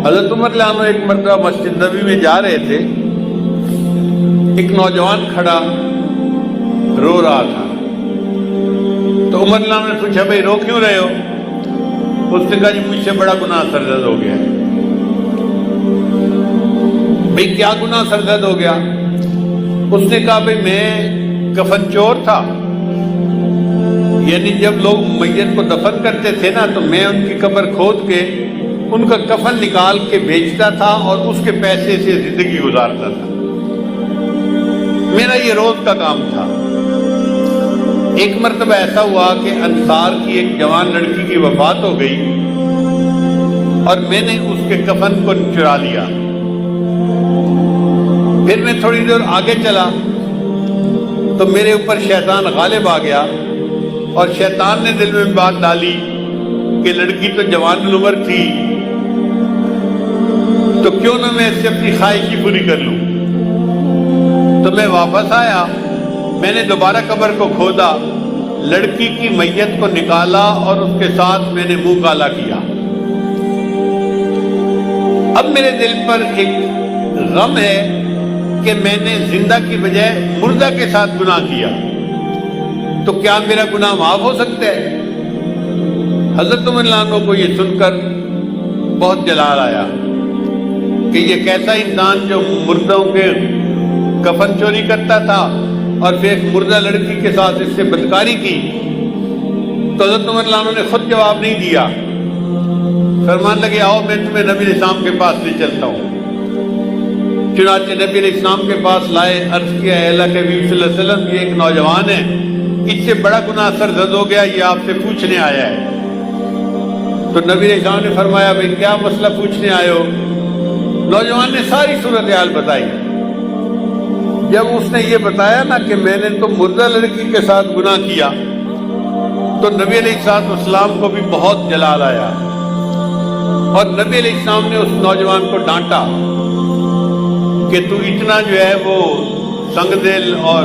حضرت عمر رضی اللہ عنہ ایک مرتبہ مسجد نبوی میں جا رہے تھے، ایک نوجوان کھڑا رو رہا تھا، تو عمر رضی اللہ عنہ نے پوچھا بھائی رو کیوں رہے ہو؟ اس نے کہا جی مجھ سے بڑا گناہ سرزد ہو گیا ہے۔ بھائی کیا گناہ سرزد ہو گیا؟ اس نے کہا بھائی میں کفن چور تھا، یعنی جب لوگ میت کو دفن کرتے تھے نا تو میں ان کی قبر کھود کے ان کا کفن نکال کے بیچتا تھا اور اس کے پیسے سے زندگی گزارتا تھا، میرا یہ روز کا کام تھا۔ ایک مرتبہ ایسا ہوا کہ انصار کی ایک جوان لڑکی کی وفات ہو گئی اور میں نے اس کے کفن کو چرا لیا۔ پھر میں تھوڑی دیر آگے چلا تو میرے اوپر شیطان غالب آ گیا اور شیطان نے دل میں بات ڈالی کہ لڑکی تو جوان العمر تھی تو کیوں نہ میں اس سے اپنی خواہش ہی پوری کر لوں۔ تو میں واپس آیا، میں نے دوبارہ قبر کو کھودا، لڑکی کی میت کو نکالا اور اس کے ساتھ میں نے منہ کالا کیا۔ اب میرے دل پر ایک غم ہے کہ میں نے زندہ کی بجائے مردہ کے ساتھ گناہ کیا، تو کیا میرا گناہ معاف ہو سکتا ہے؟ حضرت عمر رضی اللہ عنہ کو یہ سن کر بہت جلال آیا کہ یہ کیسا انسان جو مردوں کے کفن چوری کرتا تھا اور پھر ایک مردہ لڑکی کے ساتھ اس سے بدکاری کی۔ تو حضرت عمر رضی اللہ عنہ نے خود جواب نہیں دیا، فرمان لگے آؤ میں تمہیں نبی علیہ السلام کے پاس لے چلتا ہوں۔ چنانچہ نبی علیہ السلام کے پاس لائے، عرض کیا اے اللہ کے حبیب صلی اللہ علیہ وسلم یہ ایک نوجوان ہے، اس سے بڑا گناہ سرزد ہو گیا، یہ آپ سے پوچھنے آیا ہے۔ تو نبی علیہ السلام نے فرمایا بھئی کیا مسئلہ پوچھنے آئے ہو؟ نوجوان نے ساری صورتحال بتائی۔ جب اس نے یہ بتایا نا کہ میں نے تو مردہ لڑکی کے ساتھ گناہ کیا، تو نبی علیہ السلام کو بھی بہت جلال آیا اور نبی علیہ السلام نے اس نوجوان کو ڈانٹا کہ تو اتنا جو ہے وہ سنگ دل اور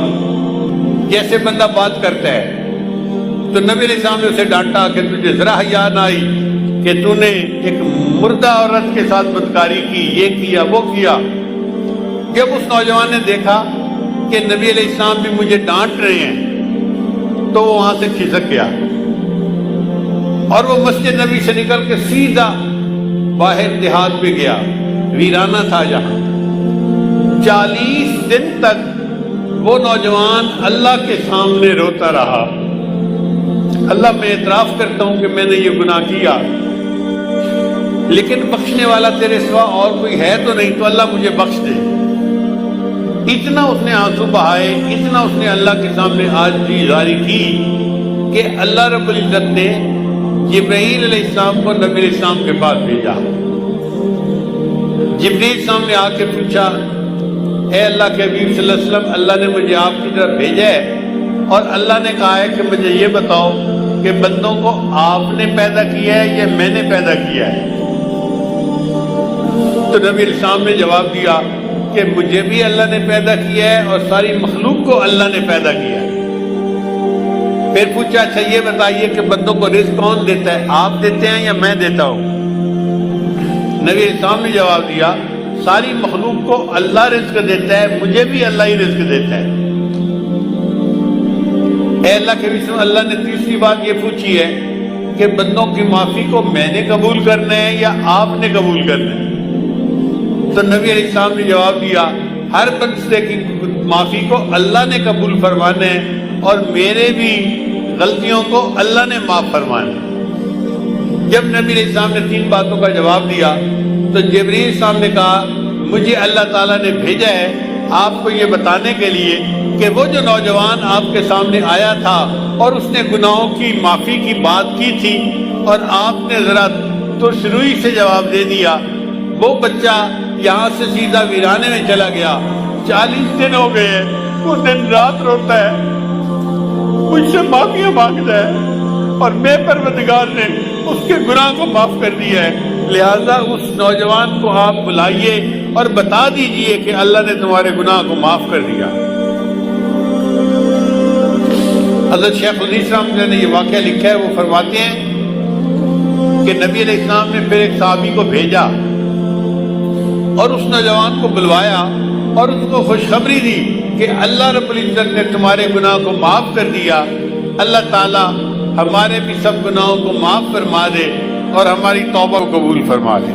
جیسے بندہ بات کرتا ہے۔ تو نبی علیہ السلام نے اسے ڈانٹا کہ تجھے ذرا حیا نہ آئی کہ تو نے ایک مردہ عورت کے ساتھ بدکاری کی، یہ کیا وہ کیا۔ جب اس نوجوان نے دیکھا کہ نبی علیہ السلام بھی مجھے ڈانٹ رہے ہیں تو وہ وہاں سے کھسک گیا اور وہ مسجد نبی سے نکل کے سیدھا باہر دیہات میں گیا، ویرانہ تھا جہاں۔ 40 دن تک وہ نوجوان اللہ کے سامنے روتا رہا، اللہ میں اعتراف کرتا ہوں کہ میں نے یہ گناہ کیا، لیکن بخشنے والا تیرے سوا اور کوئی ہے تو نہیں، تو اللہ مجھے بخش دے۔ اتنا اس نے آنسو بہائے، اتنا اس نے اللہ کے سامنے عاجزی ظاہر کی کہ اللہ رب العزت نے جبرائیل علیہ السلام کو نبی علیہ السلام کے پاس بھیجا۔ جبرائیل السلام نے آ کے پوچھا اے اللہ کے حبیب صلی اللہ علیہ وسلم، اللہ نے مجھے آپ کی طرف بھیجا ہے اور اللہ نے کہا ہے کہ مجھے یہ بتاؤ کہ بندوں کو آپ نے پیدا کیا ہے یا میں نے پیدا کیا ہے؟ تو نبی علیہ السلام نے جواب دیا کہ مجھے بھی اللہ نے پیدا کیا ہے اور ساری مخلوق کو اللہ نے پیدا کیا ہے۔ پھر پوچھا اچھا یہ بتائیے کہ بندوں کو رزق کون دیتا ہے، آپ دیتے ہیں یا میں دیتا ہوں؟ نبی علیہ السلام نے جواب دیا ساری مخلوق کو اللہ رزق دیتا ہے، مجھے بھی اللہ ہی رزق دیتا ہے۔ اے اللہ کے رسول، اللہ نے تیسری بات یہ پوچھی ہے کہ بندوں کی معافی کو میں نے قبول کرنا ہے یا آپ نے قبول کرنا ہے؟ تو نبی علیہ السلام نے جواب دیا ہر بندے کی معافی کو اللہ نے قبول فرمانا ہے اور میرے بھی غلطیوں کو اللہ نے معاف فرمانا ہے۔ جب نبی علیہ السلام نے 3 باتوں کا جواب دیا تو جبرائیل السلام نے کہا مجھے اللہ تعالیٰ نے بھیجا ہے آپ کو یہ بتانے کے لیے کہ وہ جو نوجوان آپ کے سامنے آیا تھا اور اس نے گناہوں کی معافی کی بات کی تھی اور آپ نے ذرا ترش روئی سے جواب دے دیا، وہ بچہ یہاں سے سیدھا ویرانے میں چلا گیا۔ 40 دن ہو گئے، وہ دن رات روتا ہے، مجھ سے معافیاں مانگتا ہے اور میں پروردگار نے اس کے گناہ کو معاف کر دیا ہے۔ لہذا اس نوجوان کو آپ بلائیے اور بتا دیجئے کہ اللہ نے تمہارے گناہ کو معاف کر دیا۔ حضرت شیخ الحدیث رحمۃ اللہ نے یہ واقعہ لکھا ہے، وہ فرماتے ہیں کہ نبی علیہ السلام نے پھر ایک صحابی کو بھیجا اور اس نوجوان کو بلوایا اور اس کو خوشخبری دی کہ اللہ رب العزت نے تمہارے گناہ کو معاف کر دیا، اللہ تعالی ہمارے بھی سب گناہوں کو معاف فرما دے اور ہماری توبہ کو قبول فرما دے۔